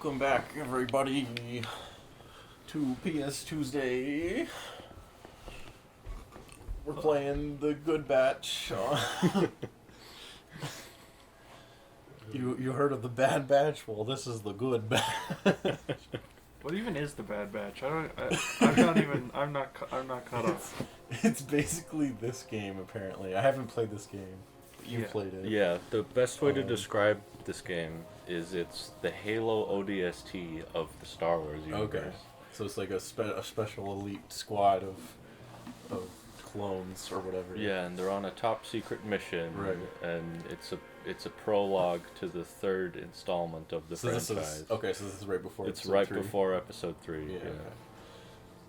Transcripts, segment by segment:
Welcome back, everybody, to PS Tuesday. We're playing the Good Batch. You heard of the Bad Batch? Well, this is the Good Batch. What even is the Bad Batch? I'm not caught up. It's basically this game, apparently. I haven't played this game. But you've played it. Yeah, the best way to describe this game is it's the Halo ODST of the Star Wars universe. Okay. So it's like a special elite squad of clones or whatever. Yeah, and they're on a top secret mission. Right. And it's a prologue to the third installment of the franchise. So this is right before. It's right before episode 3. Yeah. Yeah.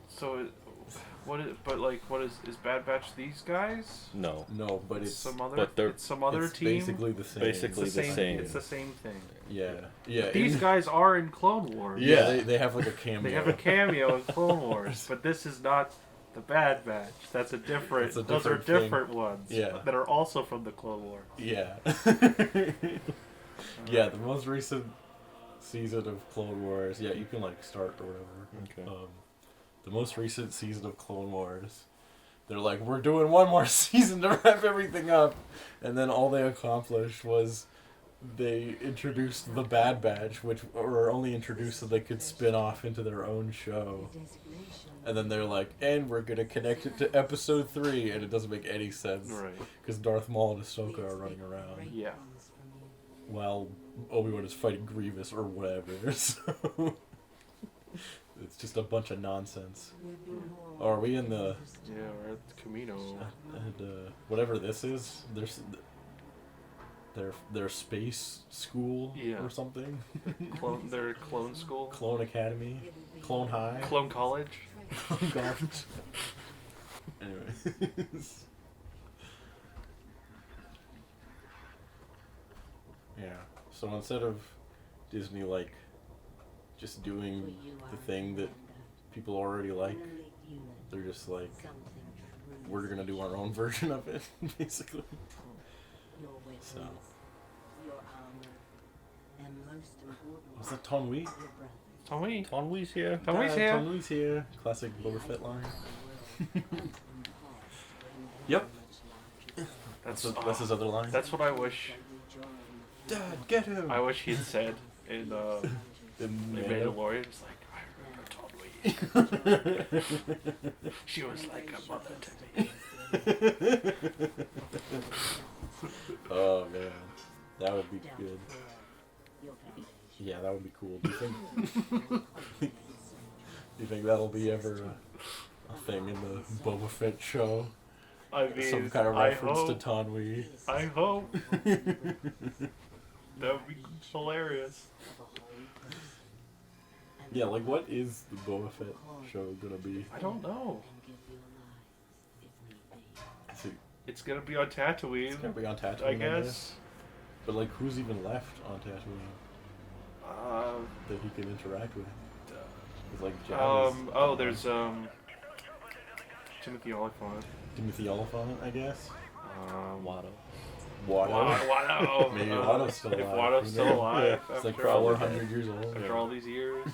So, what is Bad Batch these guys? No, but it's some other. but they're- It's some other it's team. basically the same. Basically it's the the same. same. It's the same thing. Yeah. But these guys are in Clone Wars. Yeah, they have like a cameo. They have a cameo in Clone Wars, but this is not the Bad Batch. That's a different. It's a those are different different ones. Yeah. That are also from the Clone Wars. Yeah. Yeah, the most recent season of Clone Wars. Yeah, you can like start or whatever. Okay. The most recent season of Clone Wars. They're like, we're doing one more season to wrap everything up, and then all they accomplished was they introduced the Bad Batch, which were only introduced so they could spin off into their own show. And then they're like, and we're gonna connect it to episode 3, and it doesn't make any sense. Right. Because Darth Maul and Ahsoka are running around Yeah. while Obi-Wan is fighting Grievous or whatever. So it's just a bunch of nonsense. Oh, are we in the Yeah, we're at Commando. whatever this is? There's their space school or something. Their clone school. Clone Academy, Clone High, Clone College. Clone College. Anyway. Yeah. So instead of Disney like just doing the thing that people already like, they're just like, we're gonna do our own version of it, basically. So. Was that Tonwi? Tonwi's here. Tonwi's here. Classic Boba Fett line. Yep. That's his other line. That's what I wish. Dad, get him! I wish he'd said in Mandalorian. It's like, I remember Totally. She was like a mother to me. Oh man, that would be good. Yeah, that would be cool. Do you think that'll be ever a thing in the Boba Fett show? I mean, some kind of reference to Tonwi. I hope. That would be hilarious. Yeah, like what is the Boba Fett show gonna be? I don't know. It's gonna be on It's Tatooine. gonna be on Tatooine, I guess. But like, who's even left on Tatooine that he can interact with? It's like Jabba's, there's Timothy Olyphant. Timothy Olyphant, I guess. Watto. Watto. Maybe Watto's still alive. If Watto's still alive. It's like after all 400 years old. After all these years.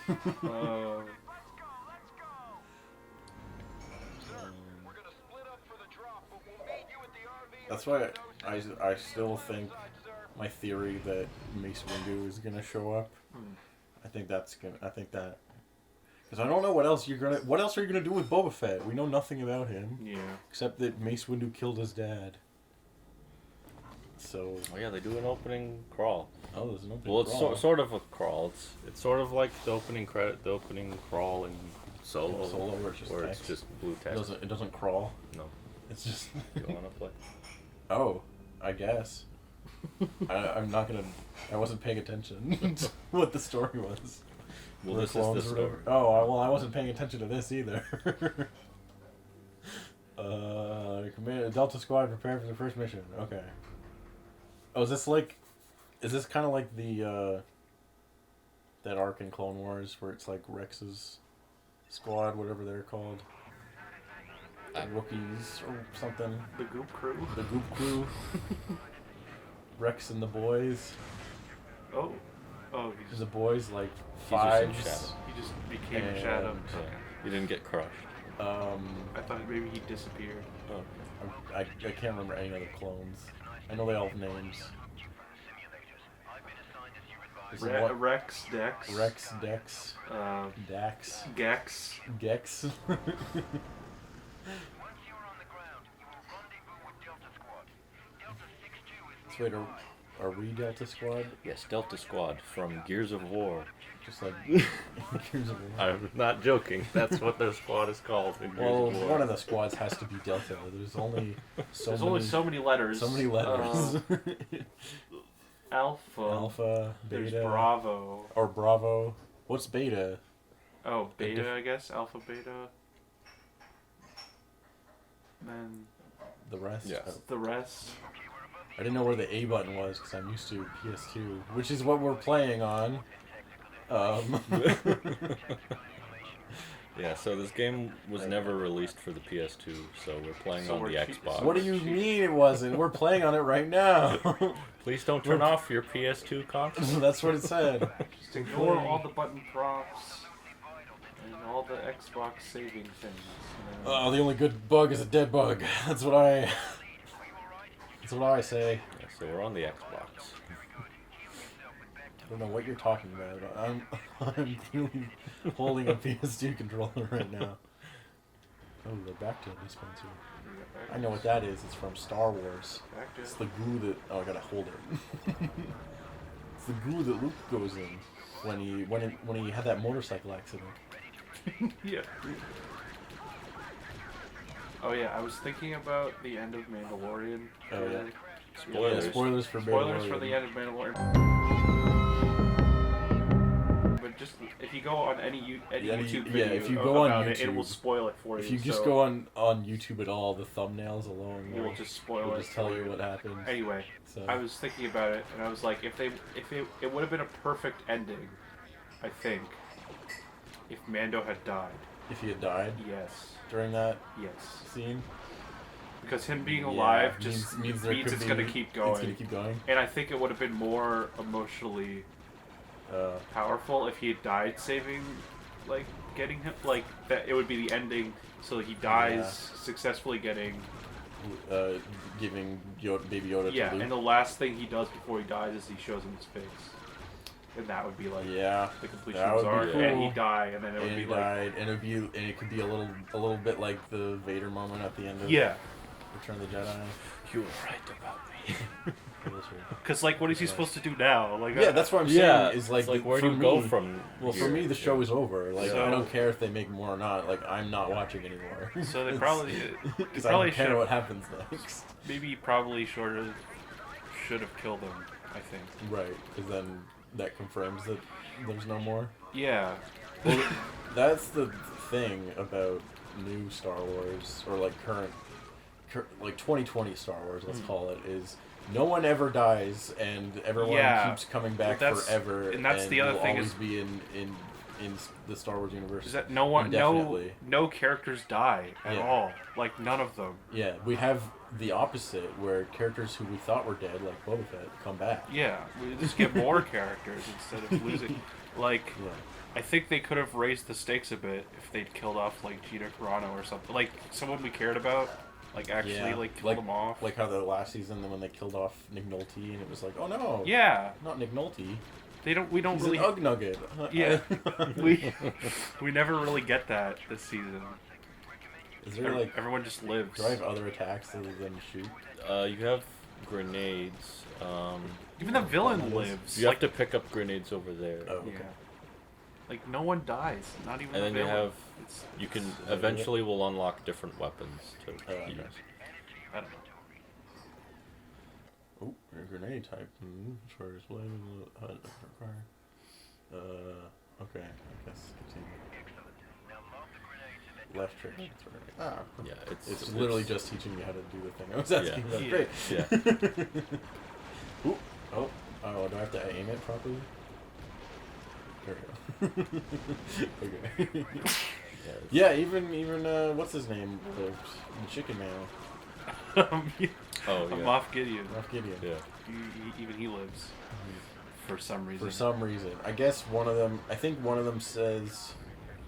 That's why I still think my theory that Mace Windu is gonna show up. I think that because I don't know what else are you gonna do with Boba Fett? We know nothing about him. Yeah. Except that Mace Windu killed his dad. So. Oh yeah, they do an opening crawl. Oh, there's an opening Well, crawl. it's sort of a crawl. It's sort of like the opening crawl in Solo. Solo, where it's just blue text. It doesn't crawl. No. It's just. You wanna play? Oh, I guess. I'm not gonna. I wasn't paying attention to what the story was. Well, this is the story. Oh, well, I wasn't paying attention to this either. Command Delta Squad prepare for the first mission. Okay. Oh, is this kind of like the that arc in Clone Wars where it's like Rex's squad, whatever they're called, Wookiees or something. The Goop Crew. The Goop Crew. Rex and the boys. Oh. Oh, The boys like He's just in fives. shadow. he just became a And, shadow. Yeah. You didn't get crushed. I thought maybe he disappeared. Oh. I can't remember any other clones. I know they all have names. There's one- Rex, Dex. Rex, Dex, Dax, Gex. Gex. So wait, are we Delta Squad? Yes, Delta Squad from Gears of War. Just like Gears of War. I'm not joking. That's what their squad is called in Gears Well, of War. one of the squads has to be Delta. There's only There's only so many letters. so many letters. Alpha. Alpha, Beta, There's Bravo. or Bravo. What's Beta? Oh, Beta, I guess. Alpha, Beta. Then The rest? Yeah. the rest. I didn't know where the A button was because I'm used to PS2, which is what we're playing on. Yeah, so this game was never released for the PS2, so we're playing So on the we're cheap- Xbox. What do you mean it wasn't? We're playing on it right now. Please don't turn off your PS2 console. That's what it said. Just ignore all the button prompts and all the Xbox saving things. You know? Oh, the only good bug is a dead bug. That's what I say. Yeah, so we're on the Xbox. I don't know what you're talking about. I'm clearly holding a PS2 controller right now. Oh, they're back to a dispenser. I know what that is. It's from Star Wars. Back to It's the glue that... Oh, I gotta hold it. It's the glue that Luke goes in when he had that motorcycle accident. yeah. Oh yeah, I was thinking about the end of Mandalorian. Oh, yeah. Spoilers. Yeah, spoilers for Spoilers Mandalorian. for the end of Mandalorian. But just if you go on any YouTube video if you go on about it, it YouTube, will spoil it for you. If you just so go on YouTube at all, the thumbnails alone it will just spoil will it. just tell for you what happens. Anyway, So I was thinking about it, and I was like, if it would have been a perfect ending, I think, if Mando had died. if he had died Yes. during that Yes. scene, Because him being alive yeah, just means it's gonna keep going. It's gonna keep going. And I think it would have been more emotionally powerful if he had died saving, like, getting him, like, that it would be the ending, so he dies successfully getting... Giving Baby Yoda Yeah, to Luke. and the last thing he does before he dies is he shows him his face. And that would be, like, Yeah, the completion that of his would be arc, cool. and he'd die, and then it would and be he like... died, and it could be a little bit like the Vader moment at the end of Yeah. Return of the Jedi. You were right about me. Because, like, what is he supposed to do now? Like, Yeah, that's what I'm saying. Yeah, is like, it's like where for do you go me- from Well, for here? me, the show is over. Like, So- I don't care if they make more or not. Like, I'm not watching anymore. So they probably... Because they I probably don't care should... what happens next. Maybe he probably should have killed him, I think. Right, because then that confirms that there's no more. Yeah. Well, that's the thing about new Star Wars, or like current like 2020 Star Wars, let's call it, is no one ever dies, and everyone keeps coming back forever, and that's the other will thing always is be in the Star Wars universe. is that no indefinitely. characters die at all, like none of them. Yeah, we have the opposite, where characters who we thought were dead, like Boba Fett, come back. Yeah, we just get more characters instead of losing. Like, Yeah. I think they could have raised the stakes a bit if they'd killed off like Gina Carano or something, like someone we cared about, like actually like killed them off. Like how the last season, when they killed off Nick Nolte, and it was like, oh no, Yeah, not Nick Nolte. we don't He's really. an Ugg Nugget. Yeah, we never really get that this season. Is there like? Everyone just lives. Do I have other attacks other than shoot? You have grenades. Even the villain Buttons. lives. You like, have to pick up grenades over there. Oh, okay. Yeah. Like no one dies, not even. And the then you villain. have, It's, you can eventually will unlock different weapons to okay. use. I don't know. Oh, a grenade type. Shortest blade. Okay, I guess continue. Left trick. Ah, Yeah, it's literally just teaching you how to do the thing I was asking about. Yeah. Great. Yeah. Ooh, oh, do I have to aim it properly? There we go. Okay. Yeah, even what's his name? The chicken man. Oh yeah. Moff Gideon. Moff Gideon. Yeah. Even he lives. for some reason. For some reason. I guess I think one of them says,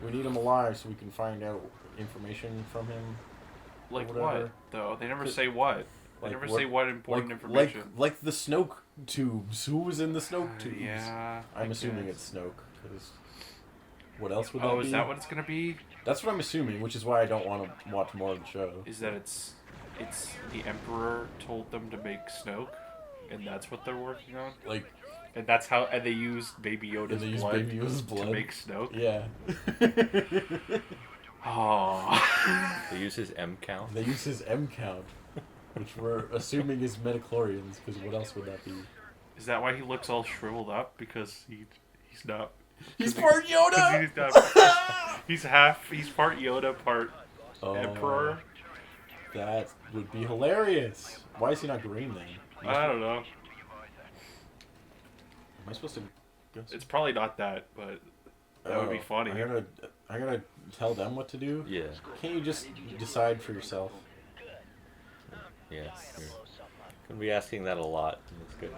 we need him alive so we can find out information from him. Like whatever. what, though? They never say what. They never say what important Like information. the Snoke tubes. Who was in the Snoke tubes? Yeah. I'm assuming it's Snoke. Cause what else would that be? Oh, is that what it's gonna be? That's what I'm assuming, which is why I don't want to watch more of the show. Is that it's the Emperor told them to make Snoke, and that's what they're working on? Like, and that's how, and they used Baby Yoda's blood to make Snoke? Yeah. Oh. They use his M count. They use his M count, which we're assuming is midichlorians, because what else would that be? Is that why he looks all shriveled up? Because he's not... He's part Yoda! He's part Yoda, part Emperor. That would be hilarious. Why is he not green then? I don't know. Am I supposed to guess? It's probably not that, but that would be funny. I gotta tell them what to do? Yeah. Can't you just decide for yourself? Yeah. You're gonna be asking that a lot. That's good.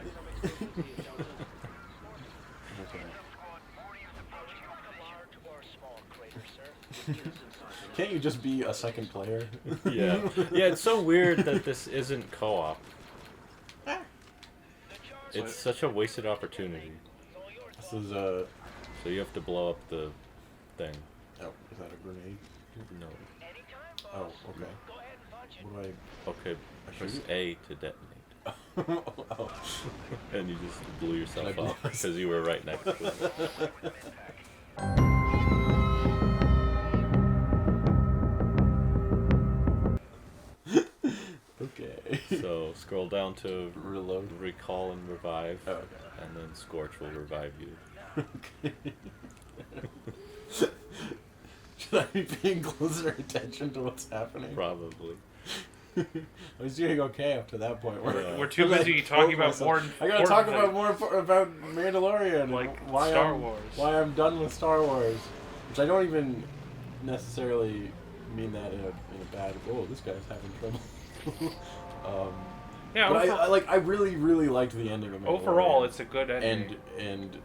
Can't you just be a second player? Yeah. Yeah, it's so weird that this isn't co-op. It's such a wasted opportunity. This is So you have to blow up the thing. Oh, is that a grenade? No. Oh, okay. What do Okay, press A to detonate. Oh. And you just blew yourself blow up because you were right next to it. Okay. So scroll down to Reload. recall and revive, Oh, okay. and then Scorch will revive you. Okay. Should I be paying closer attention to what's happening? Probably. I was doing okay up to that point. We're too busy talking about more. I gotta talk about more about Mandalorian, like why Star Wars. Why I'm done with Star Wars, which I don't even necessarily mean that in a bad. Oh, this guy's having trouble. Yeah, but I really liked the ending of Mandalorian. Overall, it's a good ending. And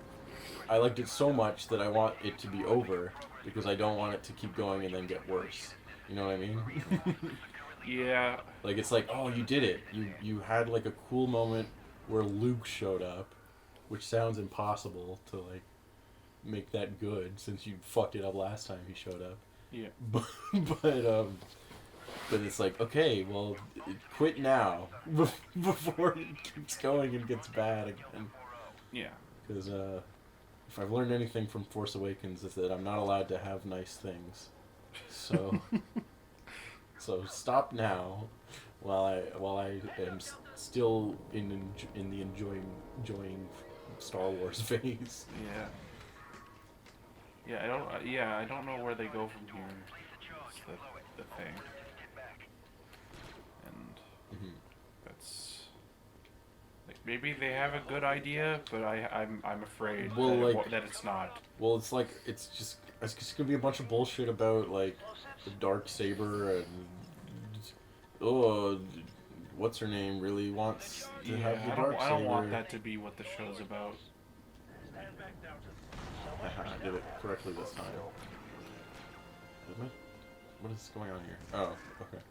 I liked it so much that I want it to be over because I don't want it to keep going and then get worse. You know what I mean? Yeah. Like, it's like, oh, you did it. You had, like, a cool moment where Luke showed up, which sounds impossible to, like, make that good since you fucked it up last time he showed up. Yeah. But it's like, okay, well, quit now before it keeps going and gets bad again. Yeah. Because if I've learned anything from Force Awakens, it's that I'm not allowed to have nice things. So... So stop now, while I am still in the enjoying Star Wars phase. Yeah. Yeah, I don't know where they go from here. That's the thing. And that's like maybe they have a good idea, but I'm afraid that it's not. Well, it's like it's just gonna be a bunch of bullshit about like the dark saber and what's her name really wants to have the dark saber. I don't want that to be what the show's about. I did it correctly this time. Didn't I? What is going on here? Oh, okay.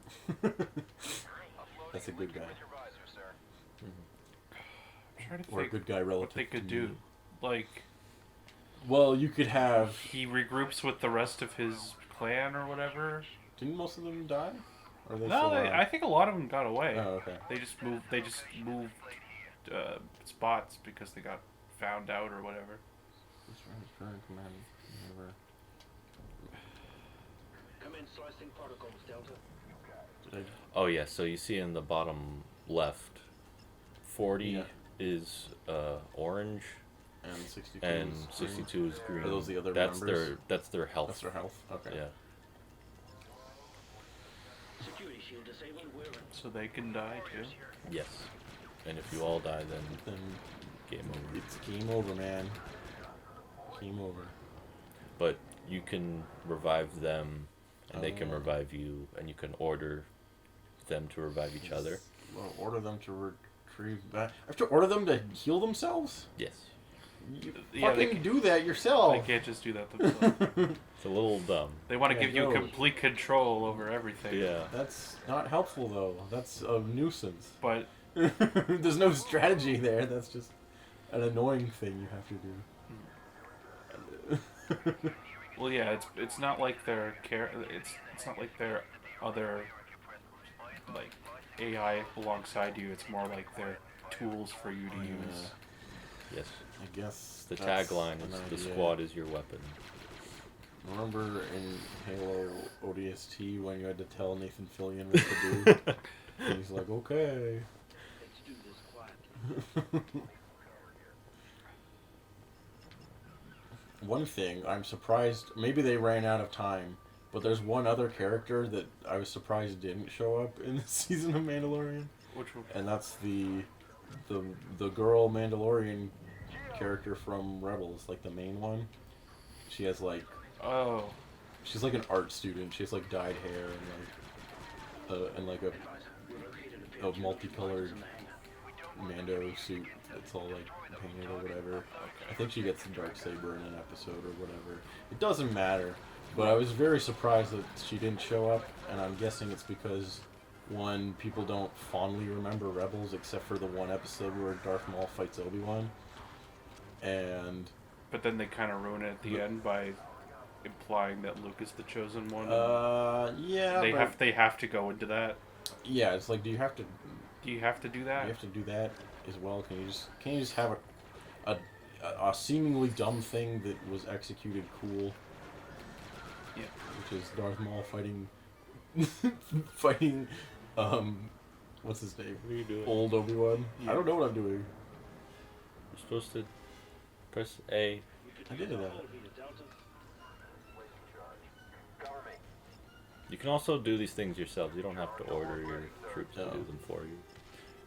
That's a good guy. I'm trying to think or a good guy relative. What they could do, like. Well, you could have. He regroups with the rest of his clan or whatever. Didn't most of them die? Or they no, I think a lot of them got away. Oh, okay. They just moved spots because they got found out or whatever. Oh yeah, so you see in the bottom left, 40 is orange. And 62 is green. Are those the other members? That's their health. That's their health. Okay. Yeah. So they can die too? Yes. And if you all die, then game over. It's game over, man. Game over. But you can revive them, and they can revive you, and you can order them to revive each other. Well, order them to retrieve that. I have to order them to heal themselves? Yes. Yeah, they fucking do that yourself. They can't just do that themselves. It's a little dumb. They want to Yeah, give you no. complete control over everything. Yeah. That's not helpful though. That's a nuisance. But There's no strategy there. That's just an annoying thing you have to do. well, yeah, it's not like their it's not like their other like AI alongside you. It's more like their tools for you to use. Yes. I guess The that's tagline an is the idea. squad is your weapon. Remember in Halo ODST when you had to tell Nathan Fillion what to do? And he's like, okay. Let's do this quietly. One thing, I'm surprised, maybe they ran out of time, but there's one other character that I was surprised didn't show up in this season of Mandalorian, Which one? and that's the girl Mandalorian character from Rebels, like the main one. She has like, Oh, she's like an art student. She has like dyed hair and like a multicolored Mando suit that's all like painted or whatever. I think she gets the Darksaber in an episode or whatever. It doesn't matter. But I was very surprised that she didn't show up, and I'm guessing it's because, one, people don't fondly remember Rebels except for the one episode where Darth Maul fights Obi-Wan. And but then they kind of ruin it at the end by implying that Luke is the chosen one. yeah, They have to go into that. yeah, it's like, do you have to Do you have to do that? do that as well? Can you just have a seemingly dumb thing that was executed cool? Yeah. Which is Darth Maul fighting what's his name? What are you doing? Old Obi-Wan. Yeah. I don't know what I'm doing. You're supposed to press A. I did that. You can also do these things yourselves. You don't have to order your troops to No. do them for you.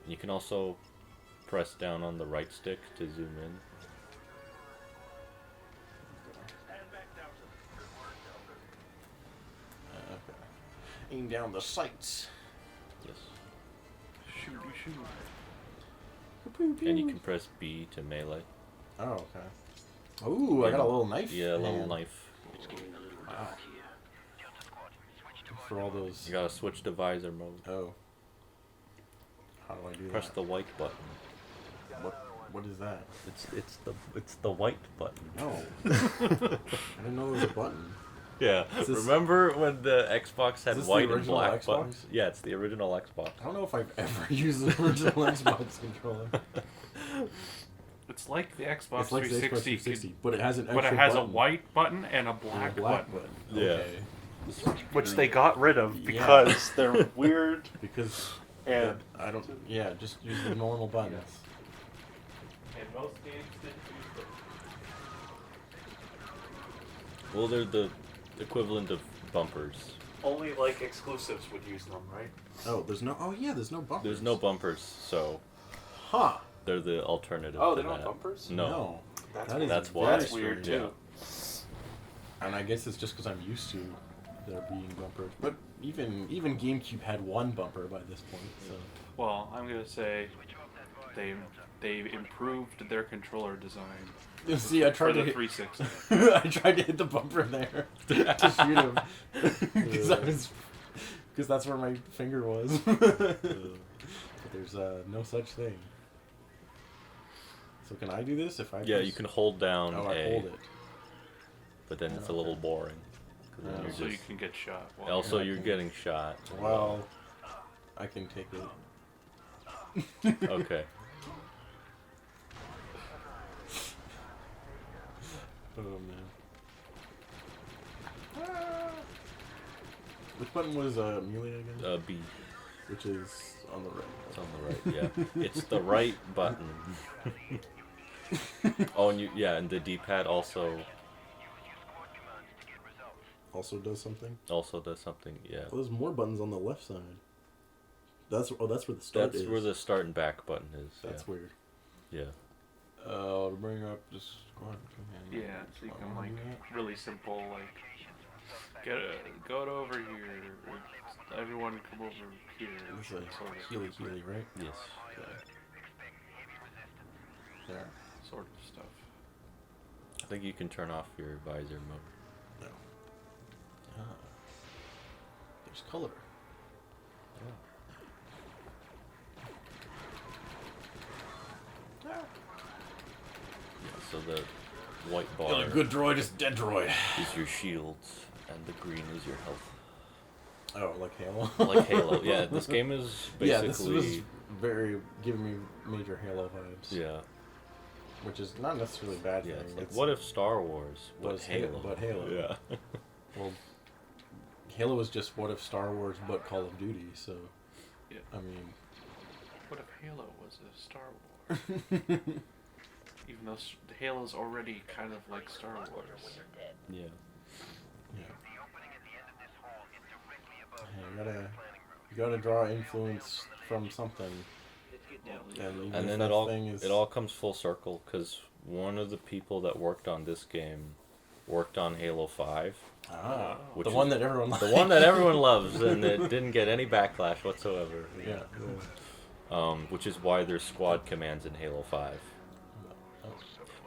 And you can also press down on the right stick to zoom in. Okay. Aim down the sights. Yes. Shoot. And you can press B to melee. Oh, okay. Ooh, I got a little knife. Yeah, a little hand. knife. Wow. For all those. You gotta switch to visor mode. Oh. How do I do Press that? the white button. What is that? It's the white button. No. I didn't know there was a button. Yeah. Is this- Remember when the Xbox had this the white and original black Xbox? buttons? Yeah, it's the original Xbox. I don't know if I've ever used the original Xbox controller. It's like the Xbox It's like the 360, Xbox 360, but it has an extra but it has button a white button and a and black, a black button. button. Yeah. Okay. Which they got rid of Yeah. because they're weird Because and I don't. Yeah, just use the normal buttons. And most games didn't use them. Well, they're the equivalent of bumpers. only like exclusives would use them, right? Oh, there's no. Oh yeah, there's no bumpers. There's no bumpers, so Huh? they're the alternative Oh, to they don't have that. bumpers? No. That is That's why. very That's weird strange. too. And I guess it's just because I'm used to there being bumpers. But even GameCube had one bumper by this point. So Well, I'm gonna say they improved their controller design you see, I for tried the to hit, 360. I tried to hit the bumper there to shoot him because that's where my finger was. But there's no such thing. So can I do this if I? Yeah, press- you can hold down Oh, A, I hold it. but then it's a Okay. little boring. 'Cause then Oh. you're So you just- can get shot. while also, Yeah, I you're can- getting shot. Well, I can take it. Okay. Oh man. Which button was melee again? B. Which is on the right. It's on the right. Yeah, it's the right button. Oh, and and the D-pad also Also does something. does something. Yeah, Well, there's more buttons on the left side. That's where the start that's is. where the start and back button is. That's weird. Yeah. To bring up this squad command. Yeah, so you I can wanna like do that. really simple go over here. Or everyone come over here. This is sort of, Healy, right? Yes. Okay. There. sort of stuff. think you can turn off your visor mode. No. Ah. There's color. Yeah, so the white The bar only good droid is dead droid. is your shields, and the green is your health. Oh, like Halo. Like Halo. Yeah, this game is basically. Yeah, this was very giving me major Halo vibes. Yeah. Which is not necessarily a bad Yeah. thing. It's like, It's- what if Star Wars was was Halo? But Halo. Yeah. Well, Halo was just what if Star Wars but Call of Duty. So, Yeah. I mean, What if Halo was a Star Wars? Even though Halo's already kind of like Star Wars. Yeah. yeah. Hey, you gotta draw influence from something. even And if then that it all thing is- it all comes full circle because one of the people that worked on this game worked on Halo 5, the which one is that everyone the one that everyone loves and it didn't get any backlash whatsoever. Yeah. Which is why there's squad commands in Halo 5, Oh.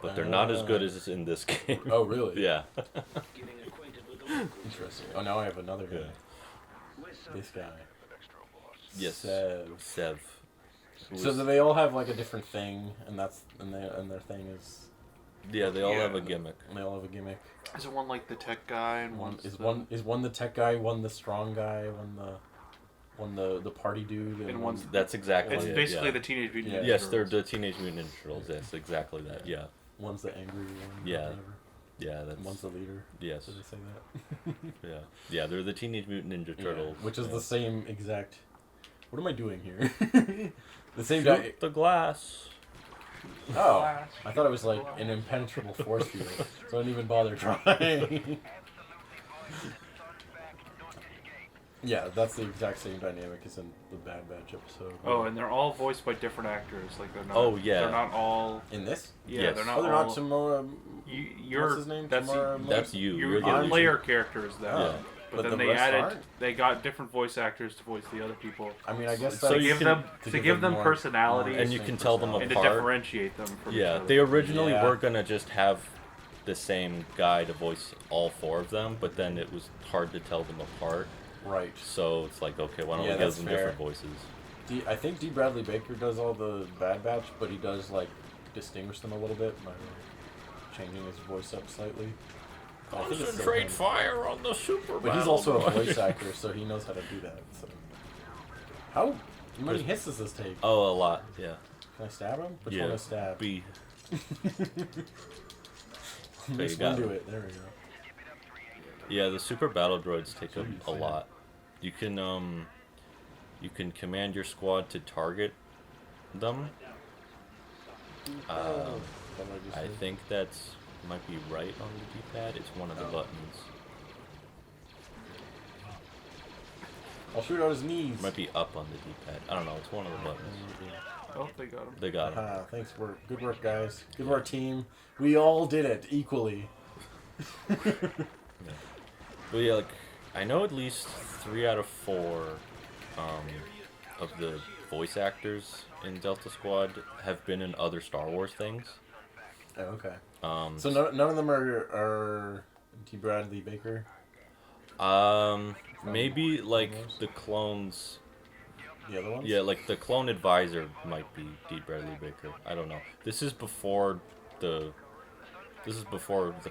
but they're not as good as in this game. Oh, really? Yeah. Interesting. Oh, now I have another guy. Yeah. This guy. Yes. Sev. Who So is- do they all have like a different thing, and their thing is yeah, they all have a Yeah. gimmick. they all have a gimmick. Is it one like the tech guy and One one's is the, one the tech guy, one the strong guy, one the party dude, And one one's- That's exactly It's it, basically yeah. the Teenage Mutant Yeah. Ninja Yes, they're Turtles. the Teenage Mutant Ninja Turtles. Yes, exactly that. Yeah, one's the angry one. Yeah. Whatever. yeah, And that's one's the leader. yes, Did they say that? yeah, yeah. They're the Teenage Mutant Ninja Turtles, Yeah, which is yeah. the same exact. What am I doing here? The same Shoot guy. the glass. Oh, I thought it was like an impenetrable force field, so I didn't even bother trying. Yeah, that's the exact same dynamic as in the Bad Batch episode. Oh, and they're all voiced by different actors. Like they're not. Oh, yeah. They're not all. in this? Yeah, Yes. they're not Oh, they're all. not Tamora. You're. What's his name? That's Tamora That's Morrison? you. Your You're the I'm- original. player characters then. Yeah. But then the they rest added. aren't? They got different voice actors to voice the other people. I mean, I guess So that's to you give can- them to to give them more- personality more And you can tell them and to apart. differentiate them from each Yeah, other. they originally Yeah. were gonna just have the same guy to voice all four of them, but then it was hard to tell them apart. right. So it's like, okay, why don't Yeah, we give that's them fair. different voices? I think D. Bradley Baker does all the Bad Batch, but he does like distinguish them a little bit by changing his voice up slightly. I think it's still him. fire on the super. But he's also a voice actor, so he knows how to do that. So. How many hits does this take? Oh, a lot. Yeah. Can I stab him? Which yeah. one is stab? B. Which you got one do him. it? There we go. Yeah, the super battle droids take That's what a you said. lot. You can command your squad to target them. What did I just I say? think that's might be right on the D-pad. It's one of the Oh. buttons. I'll shoot out his knees. Might be up on the D-pad. I don't know. It's one of the buttons. Oh, they got him. They got him. Ah, thanks. Good work, guys. Good work, team. We all did it equally. But yeah, like I know at least 3 out of 4 of the voice actors in Delta Squad have been in other Star Wars things. Oh, okay. Um, So none of them are D. Bradley Baker. maybe like Star Wars? the clones. The other ones. Yeah, like the clone advisor might be D. Bradley Baker. I don't know. This is before the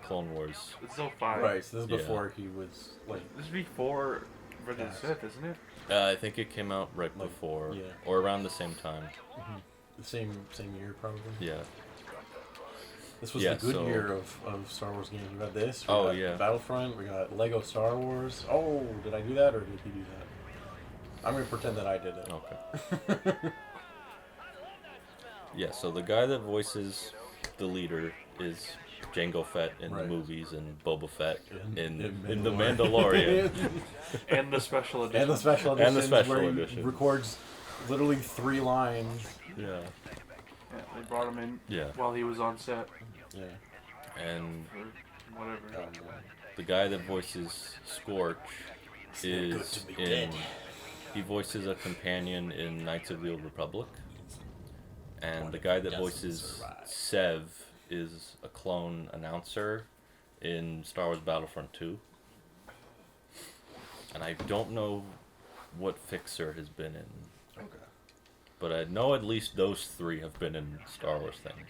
Clone Wars. It's so fine. Right. So this is Yeah. before he was like. This is before Revenge of Yes. the Sith, isn't it? I think it came out right Like, before yeah. or around the same time. The same year probably. Yeah. This was Yeah, the good so- year of Star Wars games. We got this. We Oh, got yeah. Battlefront. We got Lego Star Wars. Oh, did I do that or did he do that? I'm gonna pretend that I did it. Okay. Yeah, so the guy that voices the leader is Jango Fett in Right. the movies and Boba Fett in in The Mandalorian. And the special edition. And the special And edition. the special where he edition. records literally 3 lines. Yeah. Yeah, they brought him in Yeah. while he was on set Yeah. And or whatever. the guy that voices Scorch is in... He voices a companion in Knights of the Old Republic. And the guy that voices Sev is a clone announcer in Star Wars Battlefront 2. And I don't know what Fixer has been in. Okay. But I know at least those three have been in Star Wars things.